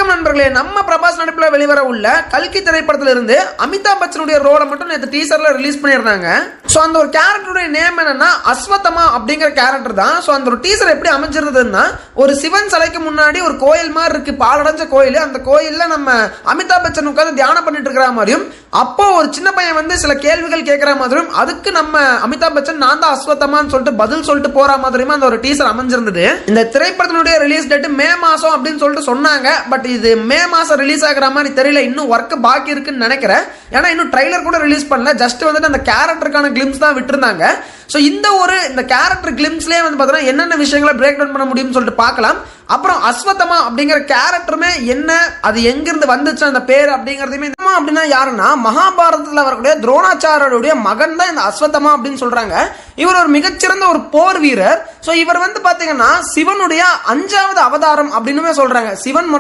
வணக்கம் நண்பர்களே, நம்ம பிரபாஸ் நடிப்புல வெளிவர உள்ள கல்கி திரைப்படத்துல இருந்து அமிதாப் பச்சனுடைய ரோலை மட்டும் நேற்று டீசர்ல ரிலீஸ் பண்ணியிருந்தாங்க. சோ அந்த ஒரு கேரக்டருடைய நேம் என்னன்னா அஸ்வத்தமா அப்படிங்கிற கேரக்டர் தான். சோ அந்த ஒரு டீசர் எப்படி அமைஞ்சிருந்ததுன்னா, ஒரு சிவன் சிலைக்கு முன்னாடி ஒரு கோயில் மாதிரி இருக்கு, பாலடைஞ்ச கோயில். அந்த கோயில்ல நம்ம அமிதாப் பச்சன் உட்கார்ந்து தியானம் பண்ணிட்டு இருக்கிற மாதிரியும், அப்போ ஒரு சின்ன பையன் வந்து சில கேள்விகள் கேட்கிற மாதிரியும், அதுக்கு நம்ம அமிதாப் பச்சன் நான் தான் அஸ்வத்தமான்னு சொல்லிட்டு பதில் சொல்லிட்டு போற மாதிரியும் அந்த ஒரு டீசர் அமைஞ்சிருந்தது. இந்த திரைப்படத்தினுடைய ரிலீஸ் டேட் மே மாசம் அப்படின்னு சொல்லிட்டு சொன்னாங்க. பட் இது மே மாசம் ரிலீஸ் ஆகிற மாதிரி தெரியல, இன்னும் ஒர்க் பாக்கி இருக்குன்னு நினைக்கிறேன். ஏன்னா இன்னும் ட்ரைலர் கூட ரிலீஸ் பண்ணல, ஜஸ்ட் வந்துட்டு அந்த கேரக்டருக்கான கிளிம்ஸ் தான் விட்டுருந்தாங்க. ஸோ இந்த கேரக்டர் கிளிம்ஸ்லேயே வந்து பார்த்தீங்கன்னா என்னென்ன விஷயங்களை பிரேக் டவுன் பண்ண முடியும்னு சொல்லிட்டு பார்க்கலாம். அப்புறம் அஸ்வத்தமா அப்படிங்கிற கேரக்டருமே என்ன, அது எங்கிருந்து வந்துச்சு அந்த பேர் அப்படிங்கிறதுமே அப்படின்னா யாருன்னா மகாபாரதத்தில் வரக்கூடிய துரோணாச்சாரியருடைய மகன் தான் இந்த அஸ்வத்தமா அப்படின்னு சொல்றாங்க. இவர் ஒரு மிகச்சிறந்த ஒரு போர் வீரர். ஸோ இவர் வந்து பாத்தீங்கன்னா சிவனுடைய 5வது அவதாரம் அப்படின்னு சொல்றாங்க. சிவன்